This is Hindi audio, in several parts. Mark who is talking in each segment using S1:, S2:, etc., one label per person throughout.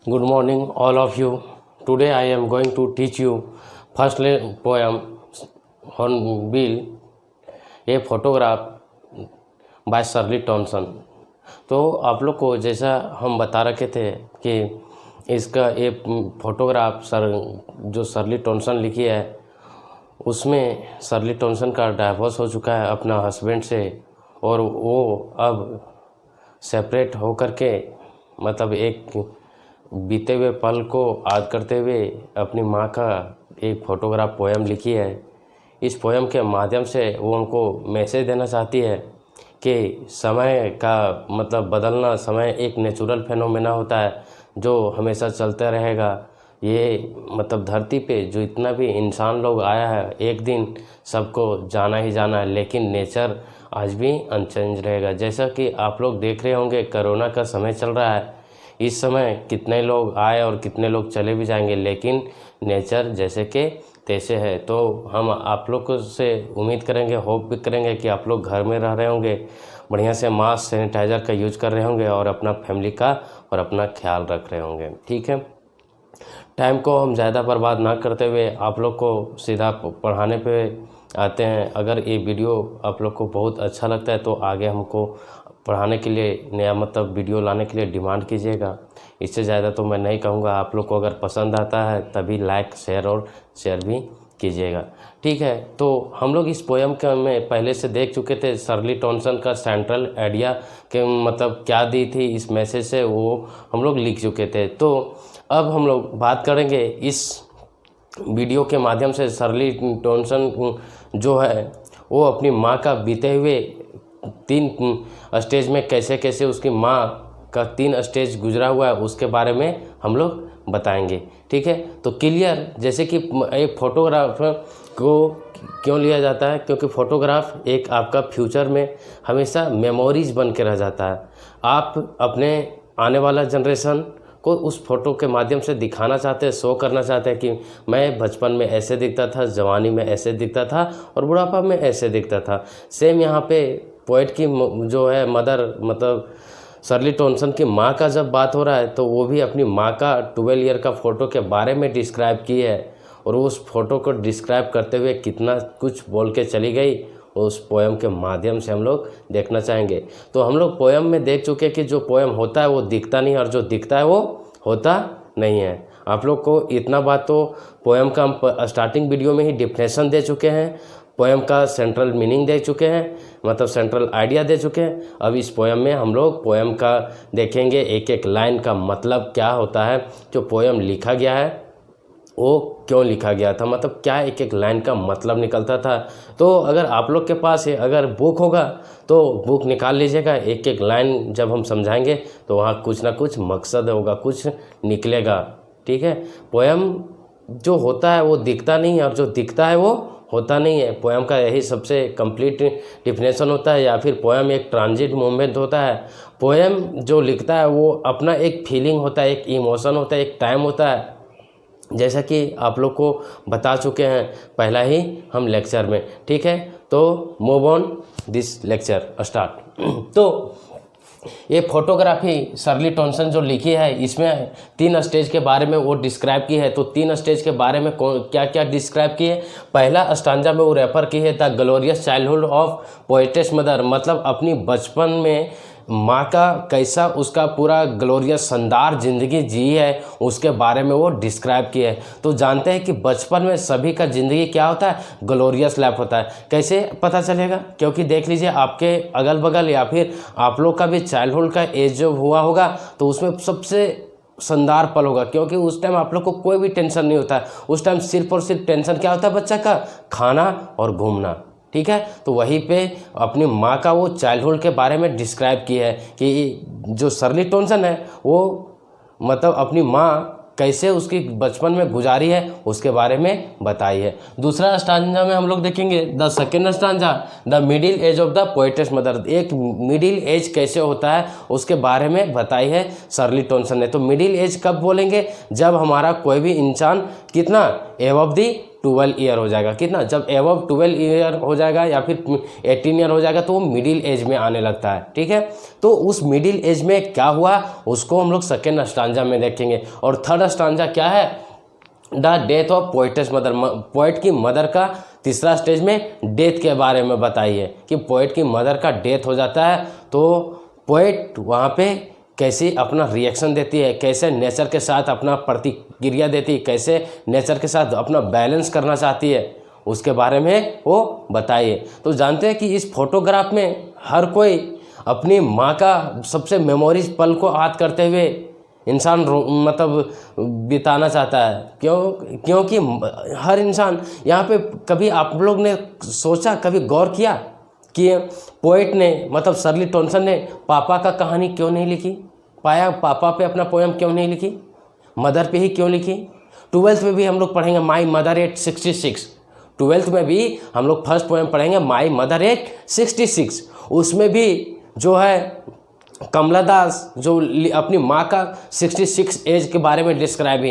S1: Good morning, all of you. Today I am going to teach you first poem Hornbill, a photograph by Shirley Thompson. तो आप लोग को जैसा हम बता रखे थे कि इसका ये फोटोग्राफ जो शर्ली टॉम्सन लिखी है, उसमें शर्ली टॉम्सन का डाइवोर्स हो चुका है अपना हस्बैंड से, और वो अब सेपरेट हो करके मतलब एक बीते हुए पल को याद करते हुए अपनी माँ का एक फ़ोटोग्राफ पोएम लिखी है। इस पोएम के माध्यम से वो उनको मैसेज देना चाहती है कि समय का मतलब बदलना, समय एक नेचुरल फेनोमेना होता है जो हमेशा चलता रहेगा। ये मतलब धरती पे जो इतना भी इंसान लोग आया है, एक दिन सबको जाना ही जाना है, लेकिन नेचर आज भी अनचेंज रहेगा। जैसा कि आप लोग देख रहे होंगे, कोरोना का समय चल रहा है। इस समय कितने लोग आए और कितने लोग चले भी जाएंगे, लेकिन नेचर जैसे कि तैसे है। तो हम आप लोग से उम्मीद करेंगे, होप भी करेंगे कि आप लोग घर में रह रहे होंगे, बढ़िया से मास्क सैनिटाइज़र का यूज कर रहे होंगे और अपना फैमिली का और अपना ख्याल रख रहे होंगे। ठीक है, टाइम को हम ज़्यादा बर्बाद ना करते हुए आप लोग को सीधा पढ़ाने पे आते हैं। अगर ये वीडियो आप लोग को बहुत अच्छा लगता है तो आगे हमको पढ़ाने के लिए नया मतलब वीडियो लाने के लिए डिमांड कीजिएगा। इससे ज़्यादा तो मैं नहीं कहूँगा। आप लोग को अगर पसंद आता है तभी लाइक शेयर भी कीजिएगा। ठीक है, तो हम लोग इस पोएम के में पहले से देख चुके थे शर्ली टॉम्सन का सेंट्रल आइडिया के मतलब क्या दी थी इस मैसेज से, वो हम लोग लिख चुके थे। तो अब हम लोग बात करेंगे इस वीडियो के माध्यम से शर्ली टॉम्सन जो है वो अपनी माँ का बीते हुए 3 स्टेज में कैसे कैसे उसकी माँ का 3 स्टेज गुजरा हुआ है उसके बारे में हम लोग बताएंगे। ठीक है, तो क्लियर जैसे कि एक फ़ोटोग्राफ को क्यों लिया जाता है, क्योंकि फ़ोटोग्राफ एक आपका फ्यूचर में हमेशा मेमोरीज बन के रह जाता है। आप अपने आने वाला जनरेशन को उस फ़ोटो के माध्यम से दिखाना चाहते हैं, शो करना चाहते हैं कि मैं बचपन में ऐसे दिखता था, जवानी में ऐसे दिखता था और बुढ़ापा में ऐसे दिखता था। सेम यहाँ पे पोएट की जो है मदर मतलब शर्ली टॉम्सन की माँ का जब बात हो रहा है तो वो भी अपनी माँ का 12 ईयर का फ़ोटो के बारे में डिस्क्राइब की है, और उस फ़ोटो को डिस्क्राइब करते हुए कितना कुछ बोल के चली गई उस पोएम के माध्यम से हम लोग देखना चाहेंगे। तो हम लोग पोएम में देख चुके कि जो पोएम होता है वो दिखता नहीं और जो दिखता है वो होता नहीं है। आप लोग को इतना बात तो पोएम का हम स्टार्टिंग वीडियो में ही डिफिनेशन दे चुके हैं, पोएम का सेंट्रल मीनिंग दे चुके हैं, मतलब सेंट्रल आइडिया दे चुके हैं। अब इस पोएम में हम लोग पोएम का देखेंगे, एक एक लाइन का मतलब क्या होता है, जो पोएम लिखा गया है वो क्यों लिखा गया था, मतलब क्या एक एक लाइन का मतलब निकलता था। तो अगर आप लोग के पास है अगर बुक होगा तो बुक निकाल लीजिएगा। एक एक लाइन जब हम समझाएंगे तो वहाँ कुछ ना कुछ मकसद होगा, कुछ निकलेगा। ठीक है, पोएम जो होता है वो दिखता नहीं है और जो दिखता है वो होता नहीं है। पोएम का यही सबसे कंप्लीट डिफिनेशन होता है, या फिर पोएम एक ट्रांजिट मूवमेंट होता है। पोएम जो लिखता है वो अपना एक फीलिंग होता है, एक इमोशन होता है, एक टाइम होता है, जैसा कि आप लोग को बता चुके हैं पहला ही हम लेक्चर में। ठीक है, तो move on this lecture start. तो ये फोटोग्राफी शर्ली टॉम्सन जो लिखी है इसमें 3 स्टेज के बारे में वो डिस्क्राइब की है। तो 3 स्टेज के बारे में क्या क्या डिस्क्राइब की है। पहला स्टांजा में वो रेफर की है the glorious childhood of poetess mother, मतलब अपनी बचपन में माँ का कैसा उसका पूरा ग्लोरियस शानदार ज़िंदगी जी है उसके बारे में वो डिस्क्राइब किया है। तो जानते हैं कि बचपन में सभी का ज़िंदगी क्या होता है, ग्लोरियस लाइफ होता है। कैसे पता चलेगा, क्योंकि देख लीजिए आपके अगल बगल या फिर आप लोग का भी चाइल्डहुड का एज जो हुआ होगा तो उसमें सबसे शानदार पल होगा, क्योंकि उस टाइम आप लोग को कोई भी टेंशन नहीं होता है। उस टाइम सिर्फ और सिर्फ टेंशन क्या होता है बच्चा का, खाना और घूमना। ठीक है, तो वहीं पे अपनी माँ का वो चाइल्डहुड के बारे में डिस्क्राइब की है कि जो शर्ली टॉम्सन है वो मतलब अपनी माँ कैसे उसकी बचपन में गुजारी है उसके बारे में बताई है। दूसरा स्टांजा में हम लोग देखेंगे the second stanza the middle age of the poetess mother, एक मिडिल एज कैसे होता है उसके बारे में बताई है शर्ली टॉम्सन ने। तो मिडिल एज कब बोलेंगे, जब हमारा कोई भी इंसान कितना एबव दी 12 ईयर हो जाएगा। कितना? जब एबव 12 ईयर हो जाएगा या फिर 18 ईयर हो जाएगा तो वो मिडिल एज में आने लगता है। ठीक है, तो उस मिडिल एज में क्या हुआ उसको हम लोग सेकेंड स्टांजा में देखेंगे। और थर्ड स्टांजा क्या है? The death of poet's mother, poet की मदर का तीसरा स्टेज में डेथ के बारे में बताइए कि पोइट की मदर का डेथ हो जाता है तो पोइट वहाँ पे कैसे अपना रिएक्शन देती है, कैसे नेचर के साथ अपना प्रतिक्रिया देती है, कैसे नेचर के साथ अपना बैलेंस करना चाहती है, उसके बारे में वो बताइए। तो जानते हैं कि इस फोटोग्राफ में हर कोई अपनी माँ का सबसे मेमोरीज पल को याद करते हुए इंसान मतलब बिताना चाहता है। क्योंकि हर इंसान यहाँ पे, कभी आप लोग ने सोचा, कभी गौर किया कि पोएट ने मतलब शर्ली टॉनसन ने पापा का कहानी क्यों नहीं लिखी? पापा पे अपना पोएम क्यों नहीं लिखी? मदर पे ही क्यों लिखी? 12th में भी हम लोग पढ़ेंगे माई मदर एट 66। 12th में भी हम लोग फर्स्ट पोएम पढ़ेंगे माई मदर एट 66। उसमें भी जो है कमला दास जो अपनी माँ का 66 एज के बारे में डिस्क्राइब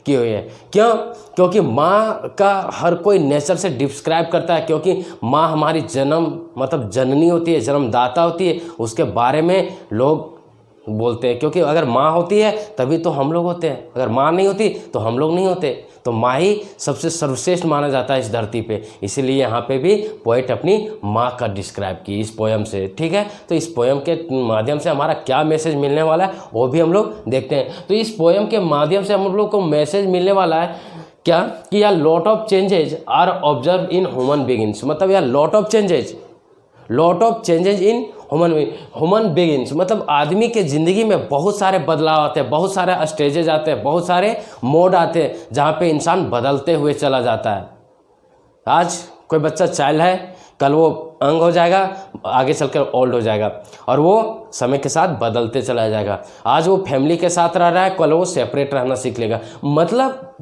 S1: की हुई है। क्यों? क्योंकि माँ का हर कोई नेचर से डिस्क्राइब करता है, क्योंकि माँ हमारी जन्म मतलब जननी होती है, जन्मदाता होती है, उसके बारे में लोग बोलते हैं। क्योंकि अगर माँ होती है तभी तो हम लोग होते हैं, अगर माँ नहीं होती तो हम लोग नहीं होते। तो माँ ही सबसे सर्वश्रेष्ठ माना जाता है इस धरती पे, इसीलिए यहाँ पे भी पोएट अपनी माँ का डिस्क्राइब की इस पोएम से। ठीक है, तो इस पोएम के माध्यम से हमारा क्या मैसेज मिलने वाला है वो भी हम लोग देखते हैं। तो इस पोएम के माध्यम से हम लोग को मैसेज मिलने वाला है क्या कि यार lot of changes are observe in human beings, मतलब यार lot of changes in human beings, मतलब आदमी के ज़िंदगी में बहुत सारे बदलाव आते हैं, बहुत सारे स्टेजेज आते हैं, बहुत सारे मोड आते हैं जहाँ पे इंसान बदलते हुए चला जाता है। आज कोई बच्चा चाइल्ड है, कल वो अंग हो जाएगा, आगे चलकर ओल्ड हो जाएगा और वो समय के साथ बदलते चला जाएगा। आज वो फैमिली के साथ रह रहा है, कल वो सेपरेट रहना सीख लेगा। मतलब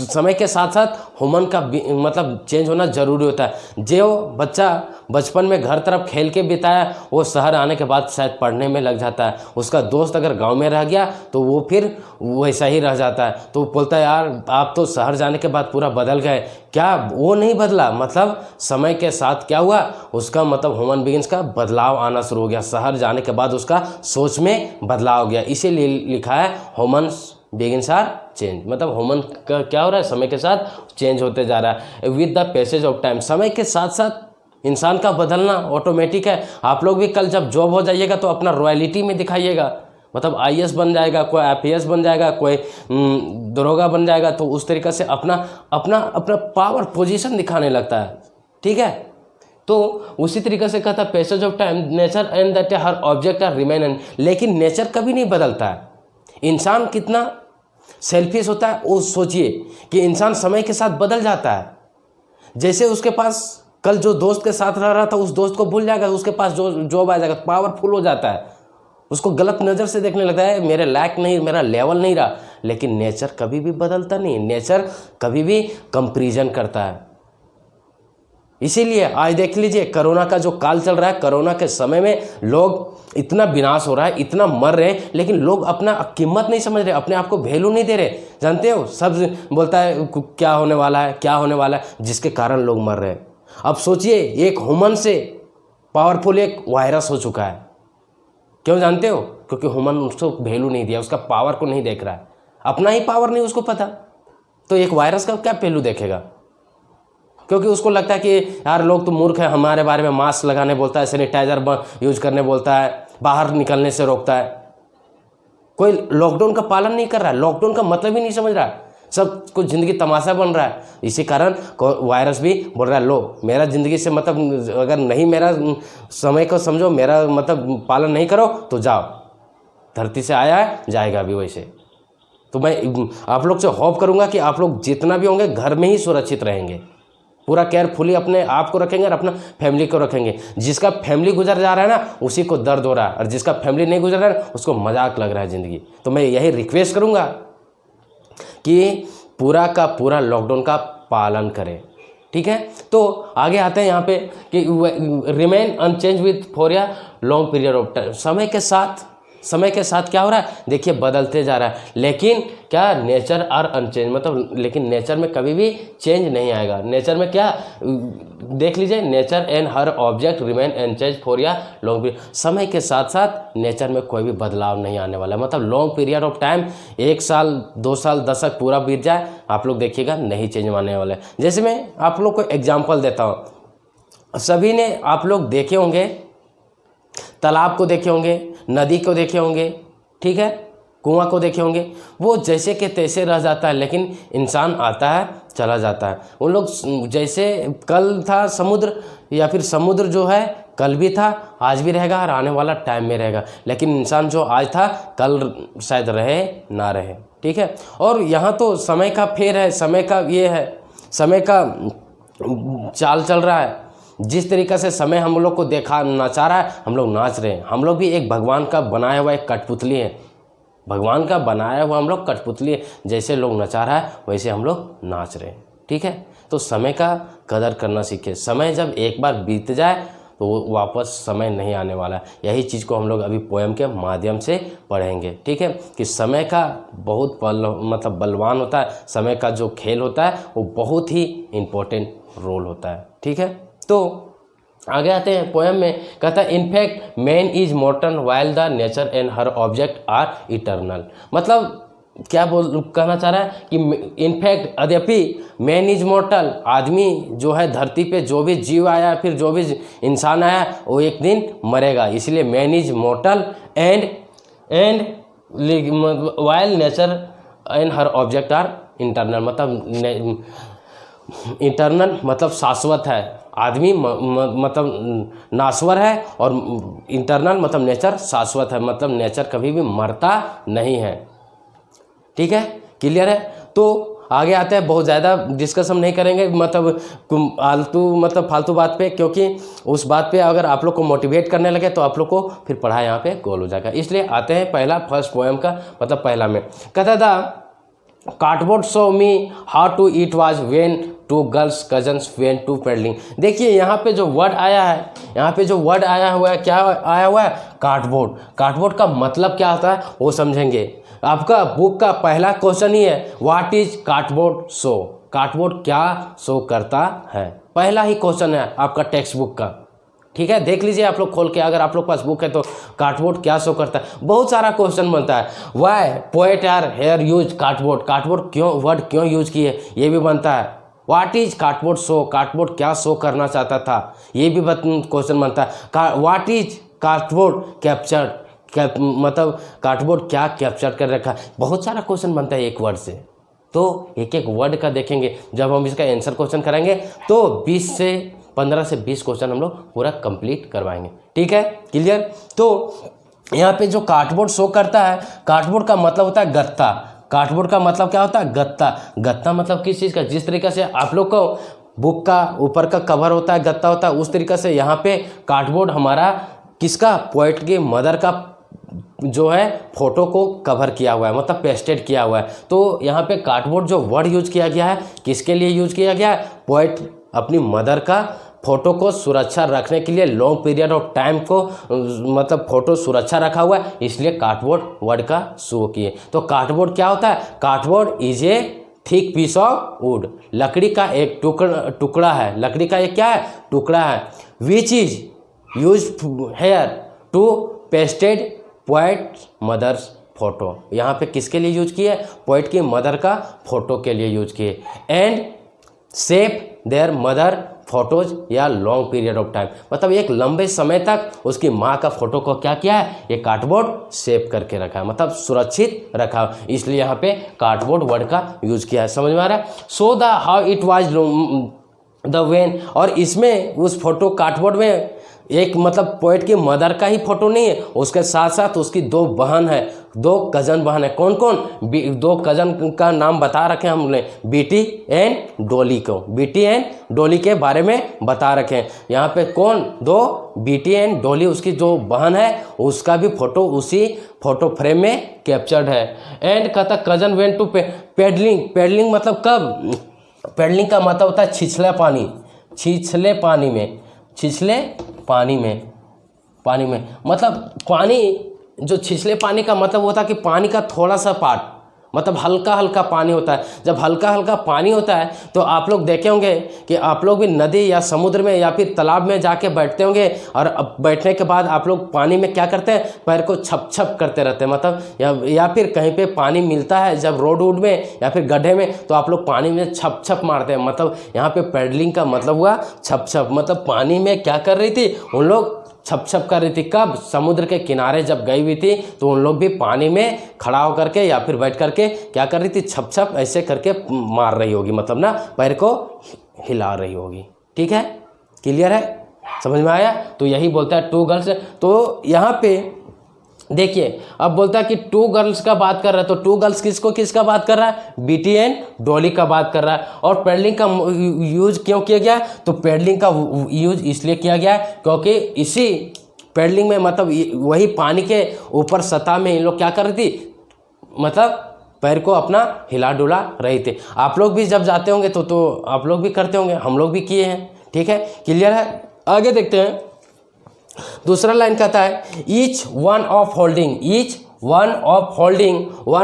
S1: समय के साथ साथ ह्यूमन का मतलब चेंज होना ज़रूरी होता है। जो बच्चा बचपन में घर तरफ खेल के बिताया वो शहर आने के बाद शायद पढ़ने में लग जाता है। उसका दोस्त अगर गांव में रह गया तो वो फिर वैसा ही रह जाता है। तो वो बोलता है यार आप तो शहर जाने के बाद पूरा बदल गए। क्या वो नहीं बदला? मतलब समय के साथ क्या हुआ, उसका मतलब ह्यूमन बीइंग्स का बदलाव आना शुरू हो गया। शहर जाने के बाद उसका सोच में बदलाव हो गया, इसीलिए लिखा है ह्यूमन बिगिंस आर चेंज, मतलब ह्यूमन का क्या हो रहा है, समय के साथ चेंज होते जा रहा है with the passage of time. समय के साथ साथ इंसान का बदलना ऑटोमेटिक है। आप लोग भी कल जब जॉब हो जाइएगा तो अपना रॉयल्टी में दिखाइएगा, मतलब IAS बन जाएगा, कोई IPS बन जाएगा, कोई दरोगा बन जाएगा, तो उस तरीक़े से अपना अपना अपना पावर पोजीशन दिखाने लगता है। ठीक है, तो उसी तरीके से कहता है passage of time nature and that her object are remain, लेकिन नेचर कभी नहीं बदलता है। इंसान कितना सेल्फिश होता है वो सोचिए कि इंसान समय के साथ बदल जाता है। जैसे उसके पास कल जो दोस्त के साथ रह रहा था उस दोस्त को भूल जाएगा, उसके पास जो जॉब आ जाएगा, पावरफुल हो जाता है, उसको गलत नज़र से देखने लगता है, मेरे लायक नहीं, मेरा लेवल नहीं रहा। लेकिन नेचर कभी भी बदलता नहीं, नेचर कभी भी कंपैरिजन करता है। इसीलिए आज देख लीजिए कोरोना का जो काल चल रहा है, कोरोना के समय में लोग इतना विनाश हो रहा है, इतना मर रहे हैं, लेकिन लोग अपना कीमत नहीं समझ रहे, अपने आप को वैल्यू नहीं दे रहे। जानते हो सब बोलता है क्या होने वाला है, क्या होने वाला है, जिसके कारण लोग मर रहे हैं। अब सोचिए एक ह्यूमन से पावरफुल एक वायरस हो चुका है। क्यों जानते हो? क्योंकि ह्यूमन उसको वैल्यू नहीं दिया, उसका पावर को नहीं देख रहा है, अपना ही पावर नहीं उसको पता, तो एक वायरस का क्या पहलू देखेगा? क्योंकि उसको लगता है कि यार लोग तो मूर्ख है, हमारे बारे में मास्क लगाने बोलता है, सैनिटाइजर यूज करने बोलता है, बाहर निकलने से रोकता है। कोई लॉकडाउन का पालन नहीं कर रहा है, लॉकडाउन का मतलब ही नहीं समझ रहा है, सब कुछ ज़िंदगी तमाशा बन रहा है। इसी कारण वायरस भी बोल रहा है लो मेरा ज़िंदगी से मतलब अगर नहीं, मेरा समय को समझो, मेरा मतलब पालन नहीं करो तो जाओ, धरती से आया है जाएगा भी वैसे। तो मैं आप लोग से होप करूँगा कि आप लोग जितना भी होंगे घर में ही सुरक्षित रहेंगे, पूरा केयरफुली अपने आप को रखेंगे और अपना फैमिली को रखेंगे। जिसका फैमिली गुजर जा रहा है ना उसी को दर्द हो रहा है, और जिसका फैमिली नहीं गुजर रहा है उसको मजाक लग रहा है ज़िंदगी। तो मैं यही रिक्वेस्ट करूँगा कि पूरा का पूरा लॉकडाउन का पालन करें। ठीक है, तो आगे आते हैं यहाँ पे कि रिमेन अनचेंज विथ फॉर या लॉन्ग पीरियड ऑफ टाइम। समय के साथ समय के साथ क्या हो रहा है, देखिए बदलते जा रहा है। लेकिन क्या नेचर आर अनचेंज, मतलब लेकिन नेचर में कभी भी चेंज नहीं आएगा। नेचर में क्या, देख लीजिए, nature and her object remain unchange for या लॉन्ग पीरियड। समय के साथ साथ नेचर में कोई भी बदलाव नहीं आने वाला है। मतलब लॉन्ग पीरियड ऑफ टाइम, 1 साल 2 साल दशक पूरा बीत जाए, आप लोग देखिएगा नहीं चेंज आने वाला है। जैसे मैं आप लोग को एग्जाम्पल देता हूँ। सभी ने आप लोग देखे होंगे, तालाब को देखे होंगे, नदी को देखे होंगे, ठीक है, कुआं को देखे होंगे। वो जैसे के तैसे रह जाता है, लेकिन इंसान आता है चला जाता है। उन लोग जैसे कल था समुद्र, या फिर समुद्र जो है कल भी था, आज भी रहेगा और आने वाला टाइम में रहेगा। लेकिन इंसान जो आज था कल शायद रहे ना रहे, ठीक है। और यहाँ तो समय का फेर है, समय का ये है, समय का चाल चल रहा है। जिस तरीक़े से समय हम लोग को देखा नचा रहा है, हम लोग नाच रहे हैं। हम लोग भी एक भगवान का बनाया हुआ एक कठपुतली है, भगवान का बनाया हुआ हम लोग कठपुतली है। जैसे लोग नचा रहा है वैसे हम लोग नाच रहे हैं, ठीक है। तो समय का कदर करना सीखे। समय जब एक बार बीत जाए तो वापस समय नहीं आने वाला है। यही चीज़ को हम लोग अभी पोएम के माध्यम से पढ़ेंगे, ठीक है, कि समय का बहुत मतलब बलवान होता है। समय का जो खेल होता है वो बहुत ही इम्पोर्टेंट रोल होता है, ठीक है। तो आगे आते हैं पोएम में, कहता है in fact man is mortal while the nature and her object are eternal. मतलब क्या कहना चाह रहा है कि इनफैक्ट यद्यपि मैन इज मॉर्टल, आदमी जो है धरती पे जो भी जीव आया फिर जो भी इंसान आया वो एक दिन मरेगा। इसलिए man is mortal and while nature and her object are internal. मतलब इंटरनल मतलब शाश्वत है, आदमी मतलब नाश्वर है, और इंटरनल मतलब नेचर शाश्वत है, मतलब नेचर कभी भी मरता नहीं है, ठीक है, क्लियर है। तो आगे आते हैं, बहुत ज़्यादा डिस्कस हम नहीं करेंगे मतलब फालतू बात पे, क्योंकि उस बात पे अगर आप लोग को मोटिवेट करने लगे तो आप लोग को फिर पढ़ाई यहाँ पे गोल हो जाएगा। इसलिए आते हैं पहला फर्स्ट पोएम का, मतलब पहला में कहता था cardboard show me how to it was when two girls cousins went to paddling. देखिए यहाँ पे जो वर्ड आया है, यहाँ पे जो वर्ड आया हुआ है, क्या आया हुआ है, कार्डबोर्ड। कार्डबोर्ड का मतलब क्या होता है वो समझेंगे। आपका बुक का पहला क्वेश्चन ही है what is cardboard show. Cardboard क्या शो करता है, पहला ही क्वेश्चन है आपका टेक्स्ट बुक का, ठीक है। देख लीजिए आप लोग खोल के, अगर आप लोग पास बुक है तो कार्डबोर्ड क्या शो करता है। बहुत सारा क्वेश्चन बनता है, why poet are here use cardboard, cardboard क्यों वर्ड क्यों यूज किए, ये भी बनता है। What is cardboard show, cardboard क्या शो करना चाहता था, ये भी क्वेश्चन बनता है। व्हाट इज कार्डबोर्ड कैप्चर्ड, मतलब कार्डबोर्ड क्या कैप्चर कर रखा है। बहुत सारा क्वेश्चन बनता है एक वर्ड से। तो एक एक वर्ड का देखेंगे, जब हम इसका आंसर क्वेश्चन करेंगे तो 15 से 20 क्वेश्चन हम लोग पूरा कंप्लीट करवाएंगे, ठीक है, क्लियर। तो यहाँ पे जो कार्डबोर्ड शो करता है, कार्डबोर्ड का मतलब होता है गत्ता। कार्डबोर्ड का मतलब क्या होता है, गत्ता। गत्ता मतलब किस चीज़ का, जिस तरीके से आप लोग को बुक का ऊपर का कवर होता है गत्ता होता है, उस तरीके से यहाँ पे कार्डबोर्ड हमारा किसका, पोएट के मदर का जो है फोटो को कवर किया हुआ है, मतलब पेस्टेड किया हुआ है। तो यहाँ पे कार्डबोर्ड जो वर्ड यूज किया गया है किसके लिए यूज किया गया है, पोएट अपनी मदर का फोटो को सुरक्षा रखने के लिए, लॉन्ग पीरियड ऑफ टाइम को मतलब फोटो सुरक्षा रखा हुआ है, इसलिए कार्डबोर्ड वर्ड का शो किए। तो कार्डबोर्ड क्या होता है, cardboard is a thick piece of wood, लकड़ी का एक टुकड़ा है, लकड़ी का एक क्या है, टुकड़ा है, which is use here to pasted poet mother's photo. यहाँ पे किसके लिए यूज किए, पोएट की मदर का फोटो के लिए यूज किए। And save their mother photos या लॉन्ग पीरियड ऑफ टाइम, मतलब एक लंबे समय तक उसकी माँ का फोटो को क्या किया है, ये कार्डबोर्ड सेव करके रखा है, मतलब सुरक्षित रखा, इसलिए यहाँ पे कार्डबोर्ड वर्ड का यूज किया है। समझ में आ रहा है। So the how it was the when, और इसमें उस फोटो कार्डबोर्ड में एक मतलब पोएट की मदर का ही फोटो नहीं है, उसके साथ साथ उसकी 2 बहन है, 2 कजन बहन है। कौन कौन, 2 कजन का नाम बता रखे हैं हमने, बीटी एंड डोली को, बीटी एंड डोली के बारे में बता रखे हैं। यहाँ पे कौन, 2 बीटी एंड डोली, उसकी जो बहन है उसका भी फोटो उसी फोटो फ्रेम में कैप्चर्ड है। एंड कहता cousin went to paddling, paddling मतलब कब, पेडलिंग का मतलब होता है छिछले पानी, छिछले पानी में, छिछले पानी में, पानी में मतलब पानी जो छिछले पानी का मतलब होता है कि पानी का थोड़ा सा पार्ट, मतलब हल्का हल्का पानी होता है। जब हल्का हल्का पानी होता है तो आप लोग देखे होंगे कि आप लोग भी नदी या समुद्र में या फिर तालाब में जाके बैठते होंगे, और अब बैठने के बाद आप लोग पानी में क्या करते हैं, पैर को छप छप करते रहते हैं, मतलब या फिर कहीं पे पानी मिलता है जब रोड वोड में या फिर गड्ढे में, तो आप लोग पानी में छप छप मारते हैं। मतलब यहाँ पे पैडलिंग का मतलब हुआ छप छप, मतलब पानी में क्या कर रही थी उन लोग, छप छप कर रही थी। कब? समुद्र के किनारे जब गई हुई थी तो उन लोग भी पानी में खड़ा होकर के या फिर बैठ करके क्या कर रही थी, छप छप ऐसे करके मार रही होगी, मतलब ना पैर को हिला रही होगी। ठीक है, क्लियर है, समझ में आया? तो यही बोलता है टू गर्ल्स। तो यहाँ पे देखिए अब बोलता है कि टू गर्ल्स का बात कर रहा है, तो टू गर्ल्स किसका बात कर रहा है, बीटी एंड डॉली का बात कर रहा है। और पैडलिंग का यूज क्यों किया गया, तो पैडलिंग का यूज इसलिए किया गया क्योंकि इसी पैडलिंग में मतलब वही पानी के ऊपर सतह में इन लोग क्या कर रही थी, मतलब पैर को अपना हिला डुला रही थी। आप लोग भी जब जाते होंगे तो आप लोग भी करते होंगे, हम लोग भी किए हैं। ठीक है, क्लियर है? आगे देखते हैं। दूसरा लाइन कहता है each one of holding one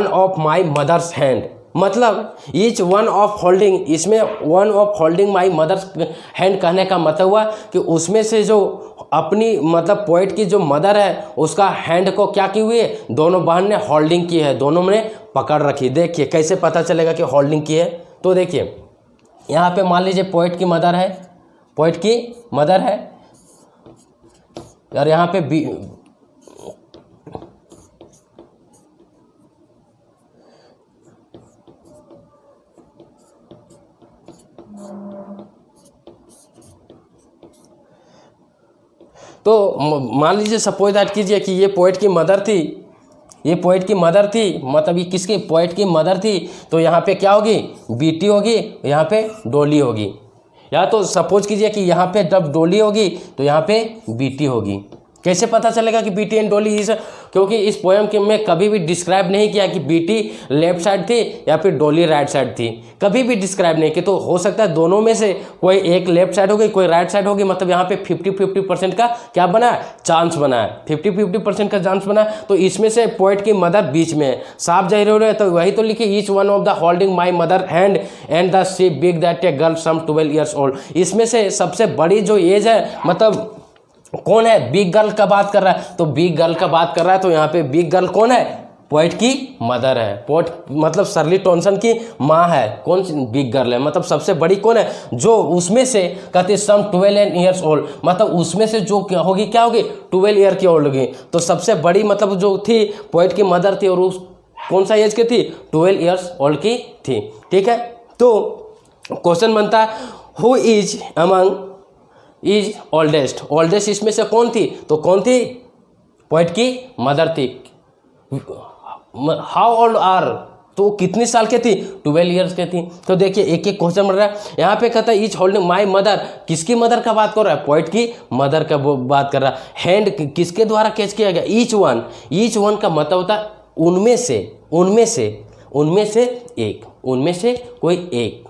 S1: of my mother's hand, मतलब ईच वन ऑफ होल्डिंग, इसमें one of holding my mother's hand कहने का मतलब हुआ कि उसमें से जो अपनी मतलब पोएट की जो मदर है उसका हैंड को क्या की हुई है, दोनों बहन ने होल्डिंग की है, दोनों ने पकड़ रखी। देखिए कैसे पता चलेगा कि होल्डिंग की है, तो देखिए यहाँ पे मान लीजिए पोएट की मदर है और यहाँ पे तो मान लीजिए सपोज दैट कीजिए कि ये पोएट की मदर थी, मतलब ये किसकी, पोएट की मदर थी। तो यहाँ पे क्या होगी, बीटी होगी, यहाँ पे डॉली होगी। या तो सपोज कीजिए कि यहाँ पे जब डॉली होगी तो यहाँ पे बीटी होगी। कैसे पता चलेगा कि बीटी एंड डॉली इज, क्योंकि इस पोएम के में कभी भी डिस्क्राइब नहीं किया कि बीटी लेफ्ट साइड थी या फिर डॉली राइट साइड थी, कभी भी डिस्क्राइब नहीं किया। तो हो सकता है दोनों में से कोई एक लेफ्ट साइड होगी, कोई राइट साइड होगी, मतलब यहाँ पे 50-50% का क्या बना है, चांस बना है, 50-50% का चांस बना है। तो इसमें से पोएट की मदर बीच में है, साफ जाहिर हो रहा है, तो वही तो लिखी each one of the holding my mother hand and the she big that a girl some 12 years old। इसमें से सबसे बड़ी जो एज है, मतलब कौन है, बिग गर्ल का बात कर रहा है, तो बिग गर्ल का बात कर रहा है। तो यहाँ पे बिग गर्ल कौन है, पोएट की मदर है, पोएट मतलब शर्ली टॉनसन की माँ है। कौन सी बिग गर्ल है, मतलब सबसे बड़ी कौन है, जो उसमें से कहते सम 12 years old, मतलब उसमें से जो क्या होगी 12 ईयर की ओल्ड होगी। तो सबसे बड़ी मतलब जो थी पोएट की मदर थी, और उस कौन सा एज की थी, 12 years old की थी। ठीक है, तो क्वेश्चन बनता है who is among is oldest इसमें से कौन थी, तो कौन थी, पोएट की मदर थी। हाउ ओल्ड आर, तो कितनी साल के थी, 12 years के थी। तो देखिए एक एक क्वेश्चन बन रहा है। यहाँ पे कहता है ईच होल्डिंग माई मदर, किसकी मदर का बात कर रहा है, पोएट की मदर का बात कर रहा है। हैंड किसके द्वारा कैच किया गया, ईच वन का मतलब होता है उनमें से कोई एक,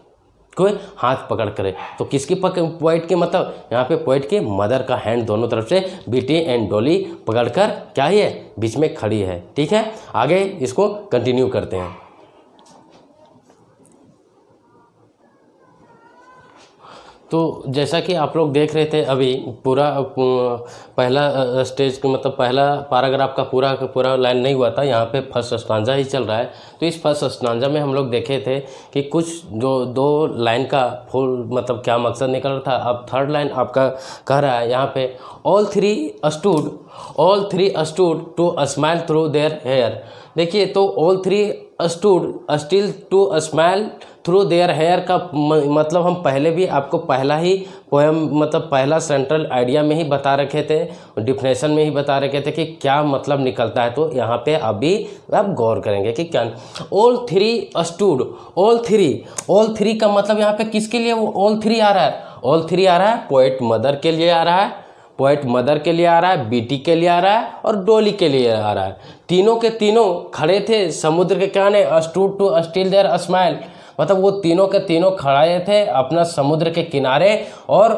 S1: कोई हाथ पकड़ करे। तो किसकी पोएट के मतलब यहाँ पे पोएट के मदर का हैंड दोनों तरफ से बीटी एंड डॉली पकड़कर क्या ही है, बीच में खड़ी है। ठीक है, आगे इसको कंटिन्यू करते हैं। तो जैसा कि आप लोग देख रहे थे अभी पूरा पहला स्टेज मतलब पहला पैराग्राफ का पूरा लाइन नहीं हुआ था, यहाँ पे फर्स्ट स्टांजा ही चल रहा है। तो इस फर्स्ट स्टांजा में हम लोग देखे थे कि कुछ जो 2 लाइन का फुल मतलब क्या मकसद निकल रहा था। अब थर्ड लाइन आपका कह रहा है यहाँ पे all three stood to smile through their hair. देखिए तो all three stood still to smile through their hair का मतलब हम पहले भी आपको पहला ही पोएम मतलब पहला सेंट्रल आइडिया में ही बता रखे थे, डिफिनेशन में ही बता रखे थे कि क्या मतलब निकलता है। तो यहाँ पे अभी आप गौर करेंगे कि क्या all three stood, all three का मतलब यहाँ पे किसके लिए वो ऑल थ्री आ रहा है, ऑल थ्री आ रहा है पोएट मदर के लिए आ रहा है, पोएट मदर के लिए आ रहा है, बीटी के लिए आ रहा है और डॉली के लिए आ रहा है। तीनों के तीनों खड़े थे समुद्र के किनारे, stood to still their smile, मतलब वो तीनों के तीनों खड़े थे अपना समुद्र के किनारे और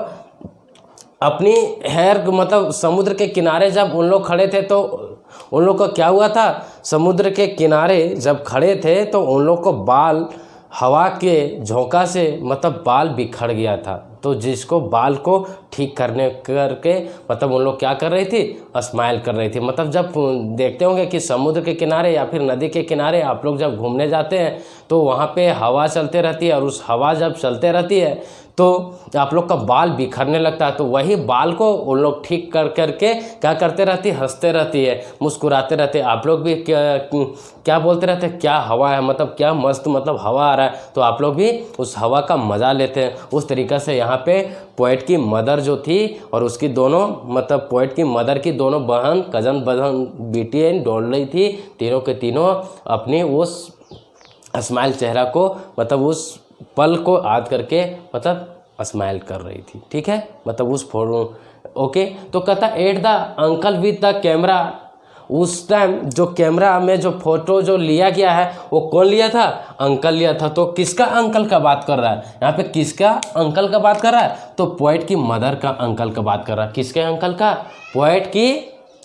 S1: अपनी हेयर मतलब समुद्र के किनारे जब उन लोग खड़े थे तो उन लोग को क्या हुआ था, समुद्र के किनारे जब खड़े थे तो उन लोग को बाल हवा के झोंका से मतलब बाल बिखर गया था। तो जिसको बाल को ठीक करने करके मतलब उन लोग क्या कर रही थी, स्माइल कर रही थी। मतलब जब देखते होंगे कि समुद्र के किनारे या फिर नदी के किनारे आप लोग जब घूमने जाते हैं तो वहाँ पे हवा चलते रहती है, और उस हवा जब चलते रहती है तो आप लोग का बाल बिखरने लगता है। तो वही बाल को उन लोग ठीक कर करके क्या करते रहती है, हंसते रहती है, मुस्कुराते रहते हैं। आप लोग भी क्या बोलते रहते हैं, क्या हवा है, मतलब क्या मस्त मतलब हवा आ रहा है, तो आप लोग भी उस हवा का मज़ा लेते हैं। उस तरीक़े से यहाँ पे पोएट की मदर जो थी और उसकी दोनों मतलब पोएट की मदर की दोनों बहन बहन बेटी डोल रही थी, तीनों के तीनों अपनी उस स्माइल चेहरा को मतलब उस पल को याद करके मतलब स्माइल कर रही थी। ठीक है, मतलब उस फोटो। ओके, तो कहता at the uncle with the camera. उस टाइम जो कैमरा में जो फोटो जो लिया गया है वो कौन लिया था, अंकल लिया था। तो किसका अंकल का बात कर रहा है यहाँ पे, किसका अंकल का बात कर रहा है, तो पोएट की मदर का अंकल का बात कर रहा है। किसके अंकल का, पोएट की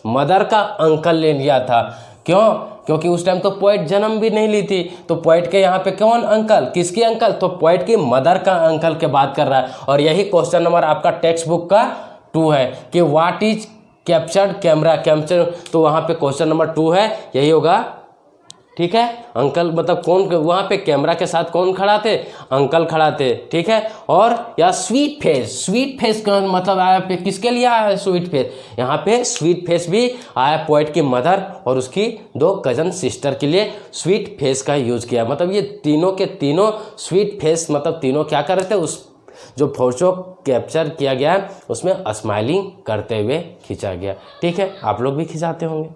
S1: मदर का अंकल ले लिया था। क्यों, क्योंकि उस टाइम तो पोएट जन्म भी नहीं ली थी। तो पोएट के यहाँ पे कौन अंकल, किसकी अंकल, तो पोएट की मदर का अंकल के बात कर रहा है। और यही क्वेश्चन नंबर आपका टेक्स्ट बुक का 2 है कि what is captured camera, capture. तो वहाँ पे क्वेश्चन नंबर 2 है, यही होगा। ठीक है, अंकल मतलब कौन, वहाँ पे कैमरा के साथ कौन खड़ा थे, अंकल खड़ा थे। ठीक है, और या स्वीट फेस, स्वीट फेस का मतलब आया पे किसके लिए आया है, स्वीट फेस। यहाँ पे स्वीट फेस भी आया पोएट की मदर और उसकी 2 कजन सिस्टर के लिए स्वीट फेस का यूज़ किया। मतलब ये तीनों के तीनों स्वीट फेस मतलब तीनों क्या कर रहे थे, उस जो फोटो कैप्चर किया गया है उसमें स्माइलिंग करते हुए खींचा गया। ठीक है, आप लोग भी खिंचाते होंगे।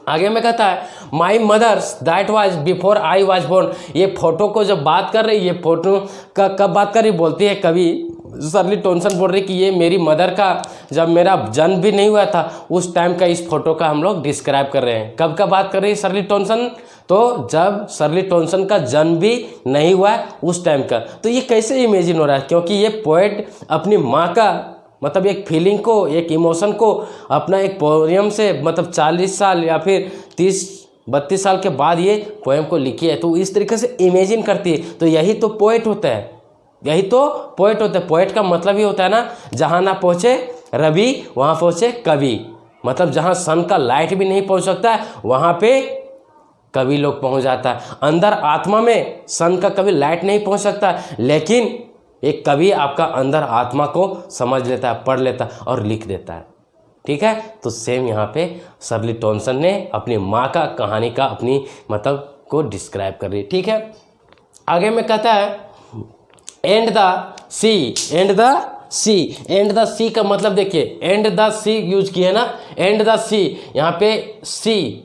S1: आगे में कहता है my mother's that was before I was born. ये फोटो को जब बात कर रही, ये फोटो का कब बात कर रही, बोलती है कवि सरली टॉनसन बोल रही कि ये मेरी मदर का जब मेरा जन्म भी नहीं हुआ था उस टाइम का इस फोटो का हम लोग डिस्क्राइब कर रहे हैं। कब का बात कर रही है सरली टॉनसन, तो जब सरली टॉनसन का जन्म भी नहीं हुआ है उस टाइम का। तो ये कैसे इमेजिन हो रहा है, क्योंकि ये पोएट अपनी माँ का मतलब एक फीलिंग को, एक इमोशन को अपना एक पोएम से मतलब 40 साल या फिर 30-32 साल के बाद ये पोएम को लिखी है। तो इस तरीके से इमेजिन करती है। तो यही तो पोएट होता है, यही तो पोएट होता है। पोएट का मतलब ही होता है ना, जहाँ ना पहुँचे रवि वहाँ पहुँचे कवि। मतलब जहाँ सन का लाइट भी नहीं पहुँच सकता है वहाँ पे कवि लोग पहुँच जाता है। अंदर आत्मा में सन का कभी लाइट नहीं पहुँच सकता, लेकिन एक कवि आपका अंदर आत्मा को समझ लेता है, पढ़ लेता है और लिख देता है। ठीक है, तो सेम यहाँ पे सरली टॉनसन ने अपनी माँ का कहानी का अपनी मतलब को डिस्क्राइब कर रही है। ठीक है, आगे में कहता है and the sea, and the sea. And the sea का मतलब देखिए, एंड द सी यूज किया ना, एंड द सी। यहाँ पे सी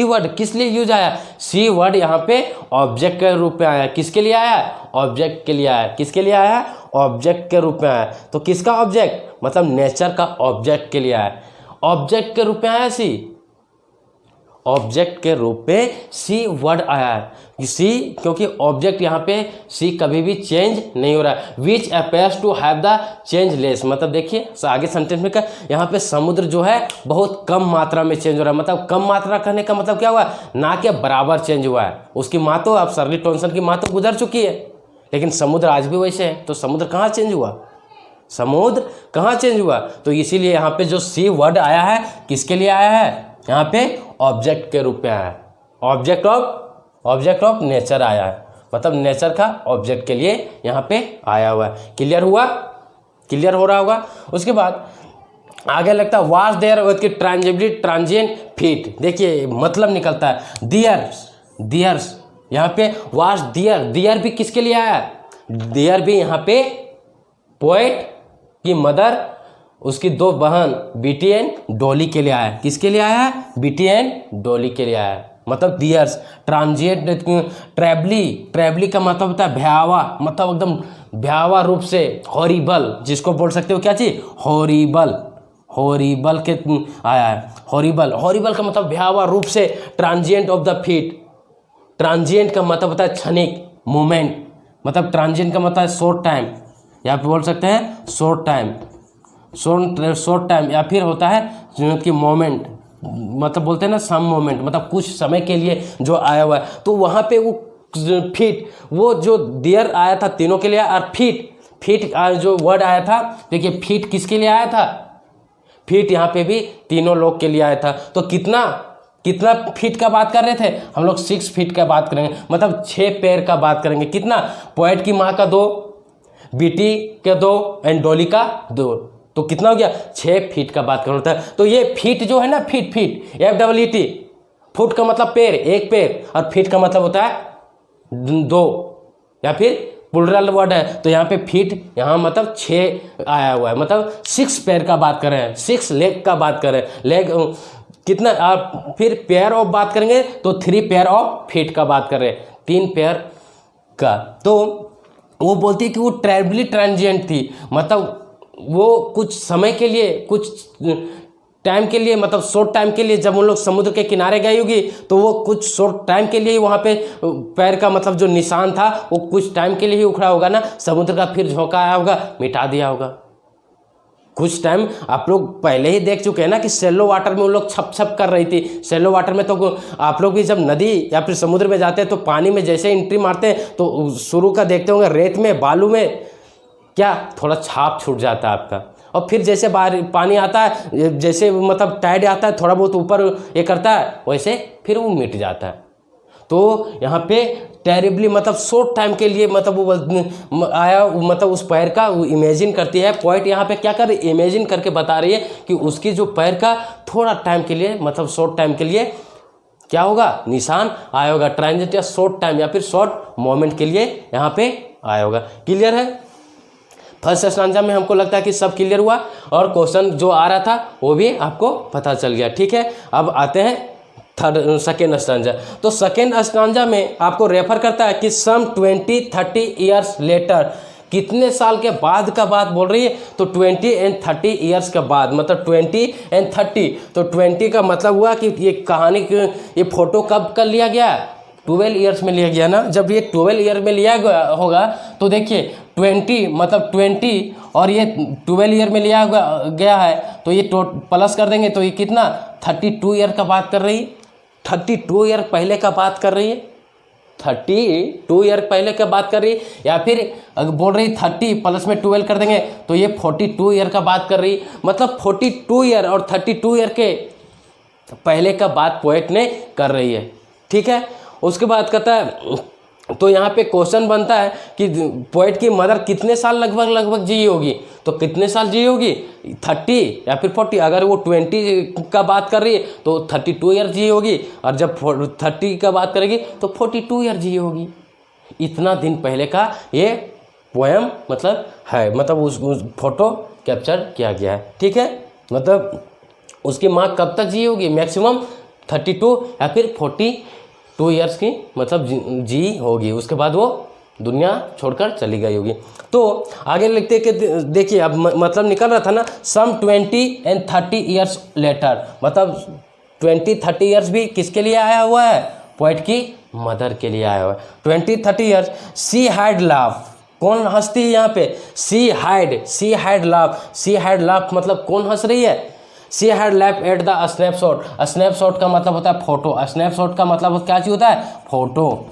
S1: वर्ड किस लिए यूज आया, सी वर्ड यहाँ पे ऑब्जेक्ट के रूप में आया। किसके लिए आया, ऑब्जेक्ट के लिए आया। किसके लिए आया, ऑब्जेक्ट के रूप में आया। तो किसका ऑब्जेक्ट, मतलब नेचर का ऑब्जेक्ट के लिए आया। ऑब्जेक्ट के रूप में आया सी, ऑब्जेक्ट के रूप में सी वर्ड आया है। सी क्योंकि ऑब्जेक्ट यहाँ पे सी कभी भी चेंज नहीं हो रहा है। Which appears to have the changeless, मतलब देखिए आगे सेंटेंस में क्या, यहाँ पे समुद्र जो है बहुत कम मात्रा में चेंज हो रहा है। मतलब कम मात्रा करने का मतलब क्या हुआ, ना के बराबर चेंज हुआ है। उसकी माँ तो अब सरली टॉनसन की माँ तो गुजर चुकी है, लेकिन समुद्र आज भी वैसे है। तो समुद्र कहाँ चेंज हुआ, समुद्र कहाँ चेंज हुआ। तो इसीलिए यहाँ पे जो सी वर्ड आया है किसके लिए आया है, यहाँ पे ऑब्जेक्ट के रूप में आया है। ऑब्जेक्ट ऑफ नेचर आया है, मतलब नेचर का ऑब्जेक्ट के लिए यहाँ पे आया हुआ है। क्लियर हुआ, क्लियर हो रहा होगा। उसके बाद आगे लगता है was there with tranquility transient feet. देखिए मतलब निकलता है दियर्स, यहाँ पे वाज दियर भी किसके लिए आया, दियर भी यहाँ पे पोएट की मदर उसकी 2 बहन बीटी एंड डॉली के लिए आया है। किसके लिए आया है, बीटी एंड डॉली के लिए आया है। मतलब दियर्स ट्रांजिएंट ट्रेवली का मतलब होता है भयावह, मतलब एकदम भयावह रूप से। हॉरिबल जिसको बोल सकते हो क्या चीज, हॉरिबल के आया है। हॉरिबल का मतलब भयावह रूप से। Transient of the feet, transient का मतलब होता है क्षणिक मूवमेंट, मतलब ट्रांजिएंट का मतलब है शॉर्ट टाइम, यहाँ पे बोल सकते हैं शॉर्ट टाइम। शॉर्ट टाइम, या फिर होता है कि मोमेंट, मतलब बोलते हैं ना सम मोमेंट, मतलब कुछ समय के लिए जो आया हुआ है। तो वहाँ पे वो फीट, वो जो देयर आया था तीनों के लिए, और फीट जो वर्ड आया था, देखिए फीट किसके लिए आया था, फीट यहाँ पे भी तीनों लोग के लिए आया था। तो कितना फीट का बात कर रहे थे हम लोग, 6 फीट का बात करेंगे, मतलब 6 पैर का बात करेंगे। कितना, पोएट की माँ का 2, बीटी के 2 एंड डॉली का 2, तो कितना हो गया, 6 फीट का बात करना था। तो ये फीट जो है ना, फीट FEET, फुट का मतलब पैर, एक पैर, और फीट का मतलब होता है 2, या फिर प्लूरल वर्ड है। तो यहाँ पे फीट, यहाँ मतलब 6 आया हुआ है, मतलब 6 पैर का बात कर रहे हैं, 6 लेग का बात कर रहे हैं। लेग कितना, आप फिर पेयर ऑफ बात करेंगे तो 3 पेयर ऑफ फीट का बात कर रहे हैं, 3 पेयर का। तो वो बोलती है कि वो ट्रांजिएंट थी, मतलब वो कुछ समय के लिए, कुछ टाइम के लिए, मतलब शॉर्ट टाइम के लिए, जब उन लोग समुद्र के किनारे गई होगी तो वो कुछ शॉर्ट टाइम के लिए वहाँ पे पैर का मतलब जो निशान था वो कुछ टाइम के लिए ही उखड़ा होगा ना, समुद्र का फिर झोंका आया होगा, मिटा दिया होगा। कुछ टाइम आप लोग पहले ही देख चुके हैं ना कि सेलो वाटर में उन लोग छप कर रही थी। सेलो वाटर में तो आप लोग भी जब नदी या फिर समुद्र में जाते हैं तो पानी में जैसे एंट्री मारते हैं तो शुरू का देखते होंगे रेत में, बालू में क्या थोड़ा छाप छूट जाता है आपका, और फिर जैसे बाहर पानी आता है, जैसे मतलब टाइड आता है, थोड़ा बहुत ऊपर ये करता है, वैसे फिर वो मिट जाता है। तो यहाँ पे टेरिबली मतलब शॉर्ट टाइम के लिए, मतलब वो आया, मतलब उस पैर का वो इमेजिन करती है। पॉइंट यहाँ पे क्या कर रही है, इमेजिन करके बता रही है कि उसकी जो पैर का थोड़ा टाइम के लिए, मतलब शॉर्ट टाइम के लिए क्या होगा, निशान आया होगा, ट्रांजिट या शॉर्ट टाइम या फिर शॉर्ट मोमेंट के लिए यहाँ पे आया होगा। क्लियर है? फर्स्ट स्टांजा में हमको लगता है कि सब क्लियर हुआ, और क्वेश्चन जो आ रहा था वो भी आपको पता चल गया। ठीक है, अब आते हैं सेकेंड स्टांजा। तो सेकेंड स्टांजा में आपको रेफर करता है कि सम 20-30 ईयर्स लेटर, कितने साल के बाद का बात बोल रही है, तो 20 एंड 30 ईयर्स के बाद, मतलब 20 एंड 30। तो 20 का मतलब हुआ कि ये कहानी, ये फोटो कब कर लिया गया, 12 ईयर्स में लिया गया ना। जब ये 12 ईयर में लिया गया होगा तो देखिए 20 मतलब 20 और ये 12 ईयर में लिया गया है, तो ये प्लस कर देंगे तो ये कितना, 32 ईयर का बात कर रही है, 32 ईयर पहले का बात कर रही है, 32 ईयर पहले का बात कर रही है। या फिर अगर बोल रही 30 प्लस में 12 कर देंगे तो ये 42 ईयर का बात कर रही, मतलब 42 ईयर और 32 ईयर के पहले का बात पोएट ने कर रही है। ठीक है, उसके बाद कहता है, तो यहाँ पे क्वेश्चन बनता है कि पोएट की मदर कितने साल लगभग जी होगी, तो कितने साल जी होगी, 30 या फिर 40। अगर वो 20 का बात कर रही है तो 32 ईयर जी होगी, और जब 30 का बात करेगी तो 42 ईयर जी होगी। इतना दिन पहले का ये पोएम मतलब है, मतलब उस फोटो कैप्चर किया गया है। ठीक है, मतलब उसकी माँ कब तक जी होगी, मैक्सिमम 32 या फिर 42 ईयर्स की मतलब जी होगी, उसके बाद वो दुनिया छोड़कर चली गई होगी। तो आगे लिखते कि देखिए अब मतलब निकल रहा था ना, सम 20 एंड 30 ईयर्स लेटर, मतलब 20-30 ईयर्स भी किसके लिए आया हुआ है, पोएट की मदर के लिए आया हुआ है। 20-30 ईयर्स सी हैड लाफ, कौन हंसती है यहाँ पे, सी हैड लाफ मतलब कौन हंस रही है, sea had laugh at the snapshot. Snapshot का मतलब होता है फोटो, स्नैपशॉट का मतलब क्या चीज होता है, फोटो,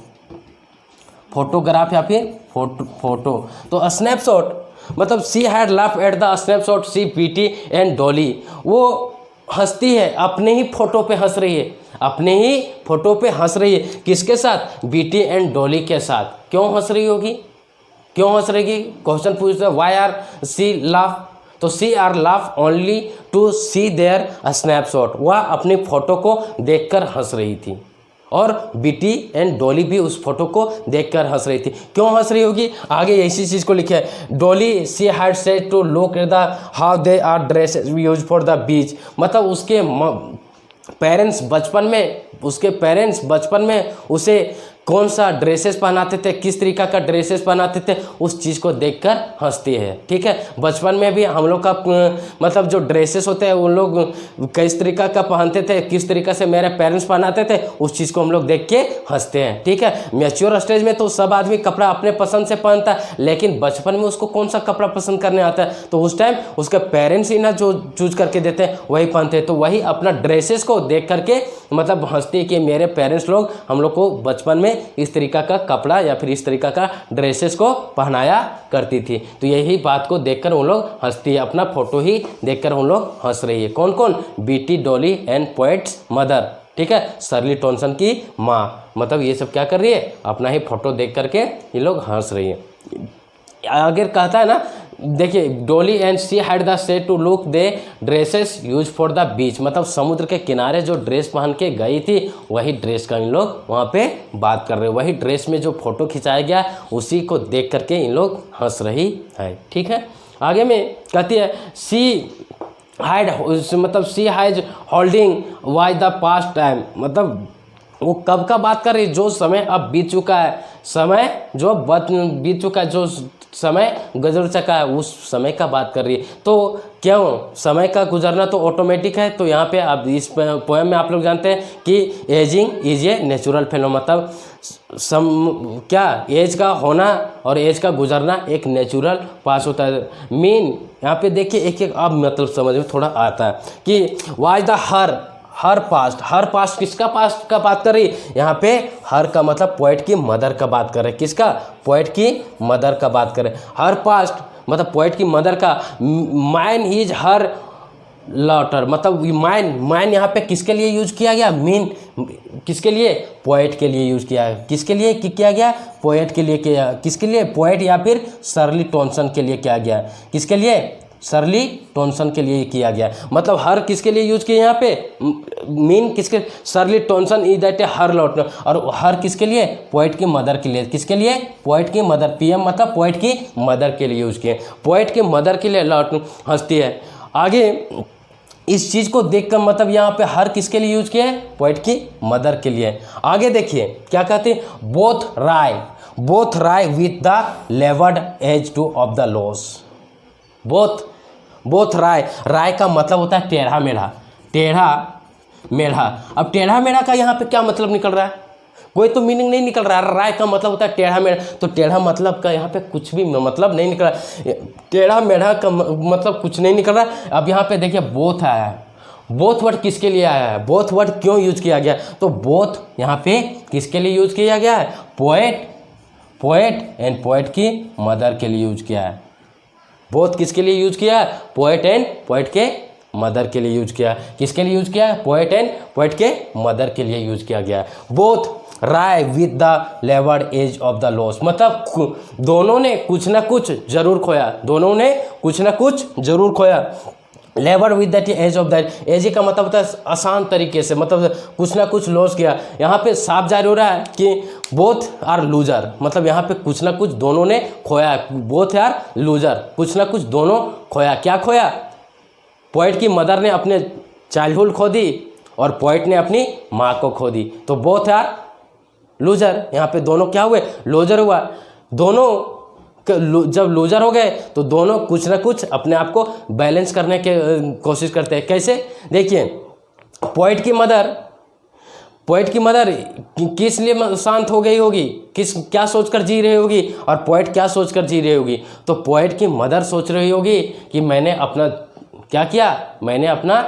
S1: फोटोग्राफ या फिर फोटो। तो स्नैपशॉट मतलब she had laugh at the snapshot she Betty and Dolly, वो हंसती है, अपने ही फोटो पे हंस रही है, अपने ही फोटो पे हंस रही है, किसके साथ, बीटी एंड डॉली के साथ। क्यों हंस रही होगी, क्यों हंस रही, क्वेश्चन पूछता है व्हाई आर सी लाफ, तो she are laugh only to see their snapshot, वह अपनी फोटो को देखकर हंस रही थी, और बीटी एंड डॉली भी उस फोटो को देखकर हंस रही थी। क्यों हंस रही होगी, आगे इसी चीज़ को लिखे है, Dolly she had said to look at the how they are dresses use for the beach, मतलब उसके पेरेंट्स बचपन में, उसके पेरेंट्स बचपन में उसे कौन सा ड्रेसेस पहनाते थे, किस तरीका का ड्रेसेस पहनाते थे, उस चीज़ को देखकर हंसती है। ठीक है, बचपन में भी हम लोग का मतलब जो ड्रेसेस होते हैं उन लोग किस तरीका का पहनते थे, किस तरीका से मेरे पेरेंट्स पहनाते थे, उस चीज़ को हम लोग देख के हंसते हैं। ठीक है, मैच्योर स्टेज में तो सब आदमी कपड़ा अपने पसंद से पहनता है, लेकिन बचपन में उसको कौन सा कपड़ा पसंद करने आता है, तो उस टाइम उसके पेरेंट्स ही ना जो चूज करके देते हैं वही पहनते हैं। तो वही अपना ड्रेसेस को देख करके मतलब हंसती है कि मेरे पेरेंट्स लोग हम लोग को बचपन में इस तरीका का कपड़ा या फिर इस तरीका का ड्रेसेस को पहनाया करती थी। तो यही बात को देखकर उन लोग हंसती है, अपना फोटो ही देखकर उन लोग हंस रही है। कौन कौन? BT, Dolly and poets mother. ठीक है, शर्ली टॉनसन की माँ, मतलब ये सब क्या कर रही है, अपना ही फोटो देख करके ये लोग हंस रही है। आगे कहता है ना, देखिए, Dolly and she had the say to look they dresses use for the beach, मतलब समुद्र के किनारे जो ड्रेस पहन के गई थी वही ड्रेस का इन लोग वहाँ पे बात कर रहे हैं, वही ड्रेस में जो फोटो खिंचाया गया उसी को देख करके इन लोग हंस रही है। ठीक है, आगे में कहती है सी हैड, मतलब sea has holding why the past time, मतलब वो कब का बात कर रही है, जो समय अब बीत चुका है, समय जो बीत चुका है, जो समय गुजर चुका है उस समय का बात कर रही है। तो क्यों समय का गुजरना तो ऑटोमेटिक है, तो यहाँ पे अब इस पोएम में आप लोग जानते हैं कि ageing is a natural phenomenon, मतलब क्या एज का होना और एज का गुजरना एक नेचुरल पास होता है। मीन यहाँ पे देखिए एक एक अब मतलब समझ में थोड़ा आता है कि वाज द हर पास्ट किसका पास्ट का बात कर रही है, यहाँ पे हर का मतलब पोएट की मदर का बात कर रहे हैं। किसका? पोएट की मदर का बात कर रहे हैं। हर पास्ट मतलब पोएट की मदर का, माइन इज हर लॉटर, मतलब माइन यहाँ पे किसके लिए यूज किया गया, मीन किसके लिए, पोएट के लिए यूज किया है। किसके लिए किया गया, पोएट के लिए किया, किसके लिए, पोएट या फिर शर्ली टॉनसन के लिए किया गया, किसके लिए, शर्ली टॉनसन के लिए किया गया। मतलब हर किसके लिए यूज किया यहाँ पे, मीन किसके, Shirley Tonson is that a her lot, और हर किसके लिए, पोएट की मदर के लिए, किसके लिए, पोएट की मदर, पीएम मतलब पोएट की मदर के लिए यूज किए, पोएट की मदर के लिए लॉट हंसती है। आगे इस चीज़ को देखकर मतलब यहाँ पे हर किसके लिए यूज किया है, पोएट की मदर के लिए। आगे देखिए क्या कहते हैं, both rye with the levered edge to of the loss. Both rye का मतलब होता है टेढ़ा मेढ़ा। अब टेढ़ा मेढ़ा का यहाँ पे क्या मतलब निकल रहा है, कोई तो मीनिंग नहीं निकल रहा है। राय का मतलब होता है टेढ़ा मेढ़ा, तो टेढ़ा मतलब का यहाँ पे कुछ भी मतलब नहीं निकल रहा, टेढ़ा मेढ़ा का मतलब कुछ नहीं निकल रहा है। अब यहाँ पे देखिए बोथ आया है, बोथ वर्ड किसके लिए आया है, बोथ वर्ड क्यों यूज किया गया, तो बोथ यहाँ पे किसके लिए यूज किया गया है, पोएट एंड पोएट की मदर के लिए यूज किया है। बोथ किसके लिए यूज किया है, पोएट एंड पोएट के मदर के लिए यूज किया। किसके लिए यूज किया है, पोएट एंड पोएट के मदर के लिए यूज किया गया। Both wry with the levered ease of the loss, मतलब दोनों ने कुछ ना कुछ जरूर खोया, labour with that ease of that, ease का मतलब होता है आसान तरीके से, मतलब कुछ ना कुछ लॉस किया। यहाँ पे साफ जारी हो रहा है कि बोथ आर लूजर, मतलब यहाँ पे कुछ ना कुछ दोनों ने खोया, बोथ आर लूजर, कुछ ना कुछ दोनों खोया। क्या खोया, पोएट की मदर ने अपने चाइल्डहुड खो दी और पोएट ने अपनी माँ को खो दी, तो बोथ आर लूजर, यहाँ पे दोनों क्या हुए, लूजर हुआ। दोनों जब लूजर हो गए तो दोनों कुछ ना कुछ अपने आप को बैलेंस करने के कोशिश करते हैं। कैसे, देखिए, पोएट की मदर किस लिए शांत हो गई होगी, क्या सोचकर जी रही होगी, और पोएट क्या सोचकर जी रही होगी, तो पोएट की मदर सोच रही होगी कि मैंने अपना क्या किया, मैंने अपना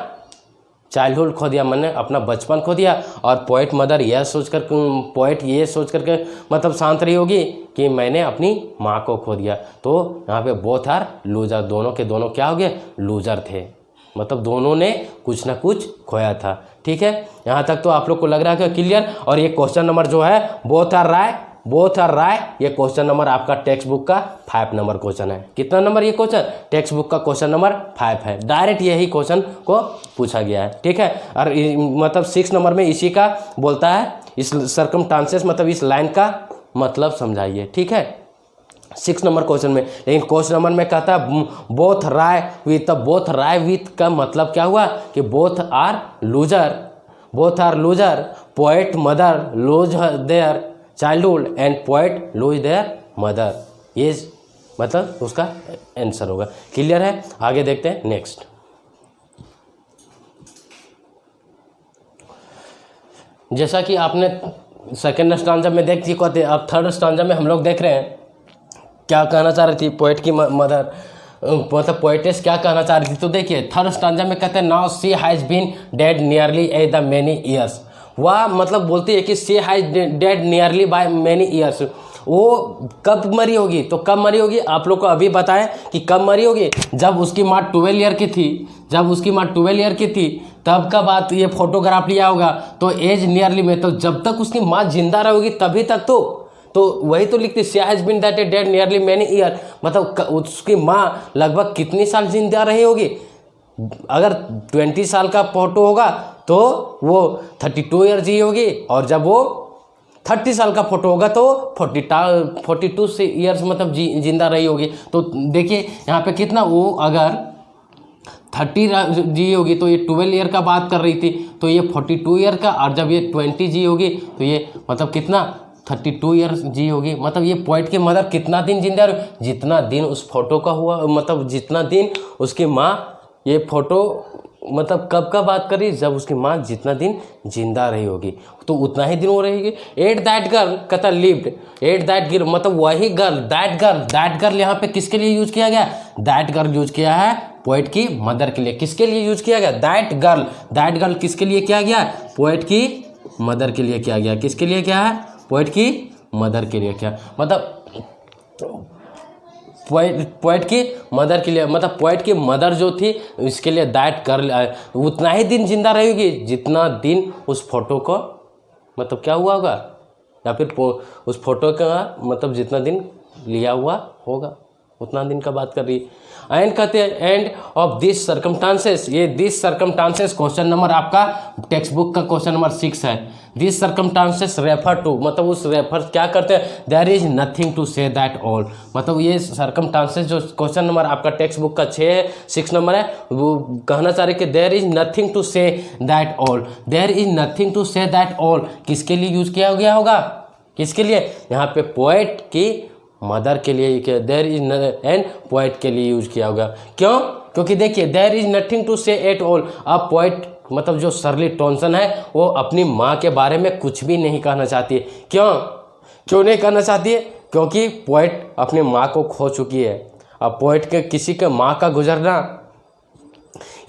S1: चाइल्डहुड खो दिया, मैंने अपना बचपन खो दिया, और पोएट मदर पोएट ये सोच करके मतलब शांत रही होगी कि मैंने अपनी माँ को खो दिया। तो यहाँ पे बोथ आर लूजर, दोनों के दोनों क्या हो गए, लूजर थे, मतलब दोनों ने कुछ ना कुछ खोया था। ठीक है, यहाँ तक तो आप लोग को लग रहा है कि क्लियर। और ये क्वेश्चन नंबर जो है बोथ आर राय, ये क्वेश्चन नंबर आपका टेक्स्ट बुक का 5 नंबर क्वेश्चन है। कितना नंबर ये क्वेश्चन, टेक्स्ट बुक का क्वेश्चन नंबर 5 है, डायरेक्ट यही क्वेश्चन को पूछा गया है। ठीक है, और मतलब 6 नंबर में इसी का बोलता है, इस सर्कमस्टांसेस मतलब इस लाइन का मतलब समझाइए। ठीक है, 6 नंबर क्वेश्चन में। लेकिन क्वेश्चन नंबर में कहता है बोथ राय विथ का मतलब क्या हुआ कि both are loser, poet mother lose their childhood and poet lose their mother, ये मतलब उसका आंसर होगा। क्लियर है? आगे देखते हैं नेक्स्ट। जैसा कि आपने सेकेंड स्टांजा में देख चुके थे, अब थर्ड स्टांजा में हम लोग देख रहे हैं क्या कहना चाह रही थी पोएट की मदर, मतलब पोएटेस क्या कहना चाह रही थी। तो देखिए थर्ड स्टांजा में कहते हैं now she has been dead nearly a the many years. वह मतलब बोलती है कि she has dead nearly by many years, वो कब मरी होगी, तो कब मरी होगी आप लोग को अभी बताएं कि कब मरी होगी, जब उसकी माँ 12 ईयर की थी, जब उसकी माँ 12 ईयर की थी तब का बात ये फोटोग्राफ लिया होगा। तो एज नियरली में, तो जब तक उसकी माँ जिंदा रहेगी तभी तक तो वही तो लिखती she has been that dead nearly many year, मतलब उसकी माँ लगभग कितनी साल जिंदा रही होगी। अगर 20 साल का फोटो होगा तो वो 32 ईयर जी होगी, और जब वो 30 साल का फोटो होगा तो 42 ईयर्स मतलब जिंदा रही होगी। तो देखिए यहाँ पे कितना, वो अगर 30 जी होगी तो ये 12 ईयर का बात कर रही थी, तो ये 42 ईयर का, और जब ये 20 जी होगी तो ये मतलब कितना 32 ईयर्स जी होगी। मतलब ये पोएट की मदर कितना दिन जिंदा रही, जितना दिन उस फोटो का हुआ, मतलब जितना दिन उसकी माँ, ये फोटो मतलब कब का बात करी, जब उसकी माँ जितना दिन जिंदा रही होगी तो उतना ही दिन वो रहेगी। एट दैट गर्ल कहता लिव्ड, एट दैट गर्ल मतलब वही गर्ल, दैट गर्ल यहाँ पे किसके लिए यूज किया गया, दैट गर्ल यूज किया है पोएट की मदर के लिए। किसके लिए यूज किया गया, दैट गर्ल किसके लिए किया गया, पोएट की मदर के लिए किया गया। किसके लिए क्या है, पोएट की मदर के लिए क्या, मतलब पोएट की मदर के लिए, मतलब पोएट की मदर जो थी इसके लिए दैट गर्ल उतना ही दिन जिंदा रहेगी जितना दिन उस फोटो को मतलब क्या हुआ होगा, या फिर उस फोटो का मतलब जितना दिन लिया हुआ होगा उतना दिन का बात कर रही है। एंड कहते हैं एंड ऑफ दिस सर्कमस्टांसेस, ये दिस सर्कमस्टांसेस क्वेश्चन नंबर आपका टेक्स्ट बुक का क्वेश्चन नंबर 6 है। दिस सर्कमस्टांसेस रेफर टू, मतलब उस रेफर क्या करते हैं, there is nothing to say that all, मतलब ये सर्कमस्टांसेस जो क्वेश्चन नंबर आपका टेक्स्ट बुक का 6 नंबर है, वो कहना चाह रहे कि there is nothing to say that all, there is nothing to say that all किसके लिए यूज किया गया होगा, किसके लिए, यहाँ पे पोएट की मदर के लिए, देयर इज एंड पोएट के लिए यूज किया होगा। क्यों, क्योंकि देखिए there is nothing to say at all, अब पोएट मतलब जो शर्ली टॉनसन है वो अपनी माँ के बारे में कुछ भी नहीं कहना चाहती है। क्यों नहीं कहना चाहती है, क्योंकि पोएट अपनी माँ को खो चुकी है। अब पोएट के किसी के माँ का गुजरना,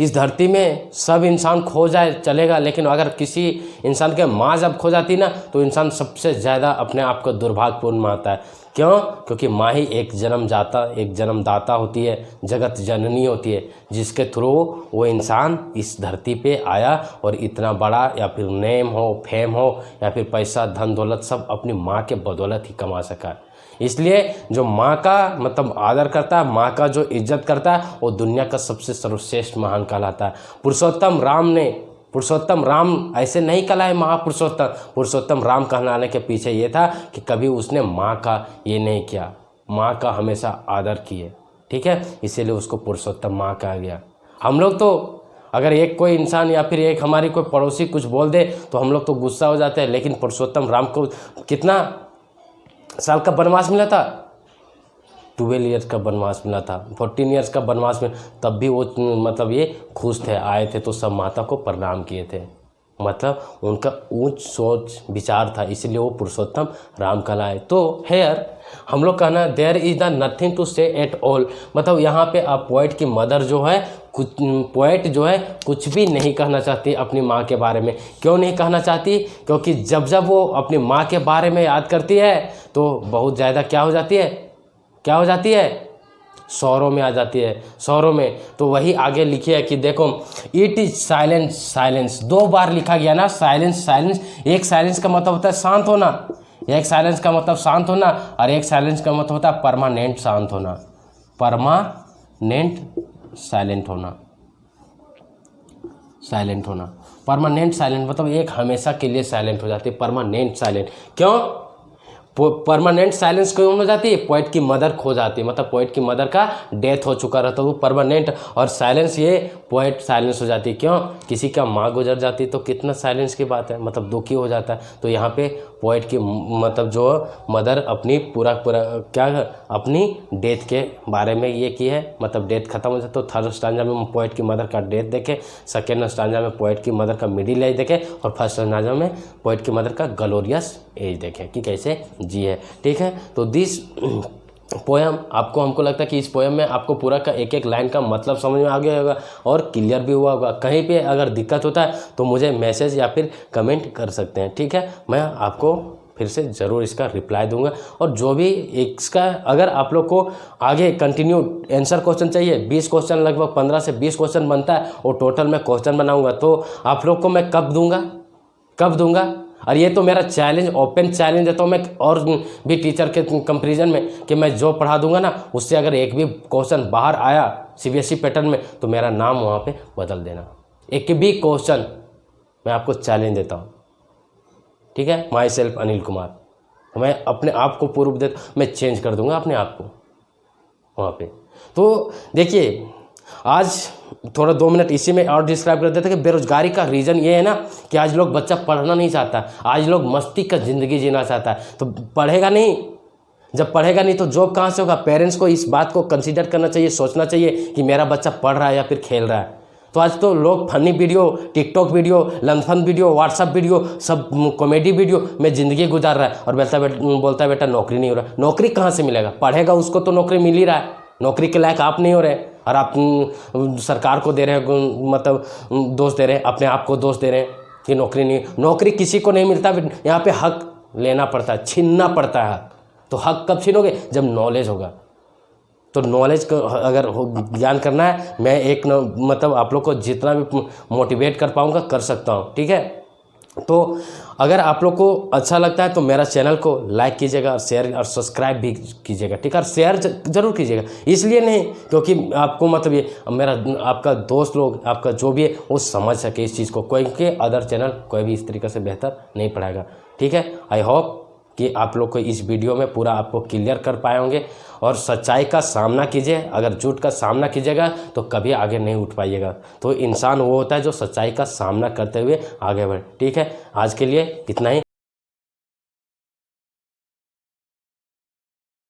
S1: इस धरती में सब इंसान खो जाए चलेगा, लेकिन अगर किसी इंसान के माँ जब खो जाती ना तो इंसान सबसे ज़्यादा अपने आप को दुर्भाग्यपूर्ण मानता है। क्यों, क्योंकि माँ ही एक जन्मदाता होती है, जगत जननी होती है, जिसके थ्रू वो इंसान इस धरती पे आया और इतना बड़ा या फिर नेम हो, फेम हो या फिर पैसा धन दौलत सब अपनी माँ के बदौलत ही कमा सका है। इसलिए जो माँ का मतलब आदर करता है, माँ का जो इज्जत करता है, वो दुनिया का सबसे सर्वश्रेष्ठ महान कहलाता है। पुरुषोत्तम राम ऐसे नहीं कहलाए पुरुषोत्तम राम कहलाने के पीछे ये था कि कभी उसने माँ का ये नहीं किया, माँ का हमेशा आदर किए, ठीक है, इसीलिए उसको पुरुषोत्तम माँ कहा गया। हम लोग तो अगर एक कोई इंसान या फिर एक हमारी कोई पड़ोसी कुछ बोल दे तो हम लोग तो गुस्सा हो जाते हैं, लेकिन पुरुषोत्तम राम को कितना साल का वनवास मिला था, 12 ईयर्स का वनवास मिला था, 14 ईयर्स का वनवास में, तब भी वो मतलब ये खुश थे, आए थे तो सब माता को प्रणाम किए थे, मतलब उनका ऊंच सोच विचार था, इसलिए वो पुरुषोत्तम राम कहलाए। तो हेयर हम लोग कहना there is the nothing to say at all, मतलब यहाँ पे आप पोएट की मदर जो है पोएट जो है कुछ भी नहीं कहना चाहती अपनी माँ के बारे में। क्यों नहीं कहना चाहती, क्योंकि जब वो अपनी माँ के बारे में याद करती है तो बहुत ज़्यादा क्या हो जाती है, सौरों में आ जाती है, सौरों में। तो वही आगे लिखी है कि देखो इट इज साइलेंस 2 बार लिखा गया ना, साइलेंस। एक साइलेंस का मतलब होता है शांत होना, एक साइलेंस का मतलब शांत होना, और एक साइलेंस का मतलब होता है परमानेंट शांत होना, परमानेंट साइलेंट होना। परमानेंट साइलेंट मतलब एक हमेशा के लिए साइलेंट हो जाती है, परमानेंट साइलेंट। क्यों परमानेंट साइलेंस क्यों हो जाती है, पोएट की मदर खो जाती है, मतलब पोएट की मदर का डेथ हो चुका रहता है, वो परमानेंट, और साइलेंस ये पोएट साइलेंस हो जाती है। क्यों, किसी का माँ गुजर जाती तो कितना साइलेंस की बात है, मतलब दुखी हो जाता है। तो यहाँ पे पोइट की मतलब जो मदर अपनी पूरा क्या अपनी डेथ के बारे में ये की है, मतलब डेथ खत्म हो जाए तो थर्ड स्टांजा में पोइट की मदर का डेथ देखे, सेकेंड स्टांजा में पोइट की मदर का मिडिल एज देखे, और फर्स्ट स्टांजा में पोइट की मदर का ग्लोरियस एज देखे कि कैसे जी है। ठीक है, तो दिस पोएम आपको, हमको लगता है कि इस पोएम में आपको पूरा का एक एक लाइन का मतलब समझ में आ गया होगा और क्लियर भी हुआ होगा। कहीं पे अगर दिक्कत होता है तो मुझे मैसेज या फिर कमेंट कर सकते हैं। ठीक है, मैं आपको फिर से ज़रूर इसका रिप्लाई दूंगा। और जो भी इसका अगर आप लोग को आगे कंटिन्यू आंसर क्वेश्चन चाहिए, 20 क्वेश्चन लगभग 15 से 20 क्वेश्चन बनता है और टोटल मैं क्वेश्चन बनाऊँगा, तो आप लोग को मैं कब दूँगा। और ये तो मेरा चैलेंज, ओपन चैलेंज है, तो मैं और भी टीचर के कंपैरिजन में कि मैं जो पढ़ा दूंगा ना, उससे अगर एक भी क्वेश्चन बाहर आया सीबीएसई पैटर्न में तो मेरा नाम वहाँ पे बदल देना। एक भी क्वेश्चन मैं आपको चैलेंज देता हूँ। ठीक है, माई सेल्फ अनिल कुमार, मैं अपने आप को प्रूफ देता, मैं चेंज कर दूंगा अपने आप को वहाँ पे। तो देखिए, आज थोड़ा 2 मिनट इसी में और डिस्क्राइब कर देते हैं कि बेरोजगारी का रीज़न ये है ना कि आज लोग बच्चा पढ़ना नहीं चाहता, आज लोग मस्ती का ज़िंदगी जीना चाहता है। तो पढ़ेगा नहीं, जब पढ़ेगा नहीं तो जॉब कहाँ से होगा। पेरेंट्स को इस बात को कंसीडर करना चाहिए, सोचना चाहिए कि मेरा बच्चा पढ़ रहा है या फिर खेल रहा है। तो आज तो लोग फनी वीडियो, टिकटॉक वीडियो, लंथन वीडियो, व्हाट्सअप वीडियो, सब कॉमेडी वीडियो में ज़िंदगी गुजार रहा है और बोलता है बेटा नौकरी नहीं हो रहा। नौकरी कहाँ से मिलेगा, पढ़ेगा उसको तो नौकरी मिल ही रहा है। नौकरी के लायक आप नहीं हो रहे और आप सरकार को दे रहे हैं, मतलब दोष दे रहे हैं, अपने आप को दोष दे रहे हैं कि नौकरी नहीं। नौकरी किसी को नहीं मिलता, यहाँ पे हक लेना पड़ता है, छीनना पड़ता है हक। तो हक कब छीनोगे, जब नॉलेज होगा। तो नॉलेज को अगर ज्ञान करना है, मैं एक मतलब आप लोग को जितना भी मोटिवेट कर पाऊँगा कर सकता हूँ। ठीक है, तो अगर आप लोग को अच्छा लगता है तो मेरा चैनल को लाइक कीजिएगा और शेयर और सब्सक्राइब भी कीजिएगा। ठीक है, और शेयर जरूर कीजिएगा, इसलिए नहीं क्योंकि आपको मतलब ये मेरा आपका दोस्त लोग, आपका जो भी है वो समझ सके इस चीज़ को, कोई के अदर चैनल कोई भी इस तरीके से बेहतर नहीं पढ़ाएगा। ठीक है, आई होप कि आप लोग को इस वीडियो में पूरा आपको क्लियर कर पाए होंगे। और सच्चाई का सामना कीजिए, अगर झूठ का सामना कीजिएगा तो कभी आगे नहीं उठ पाइएगा। तो इंसान वो होता है जो सच्चाई का सामना करते हुए आगे बढ़े। ठीक है, आज के लिए इतना ही।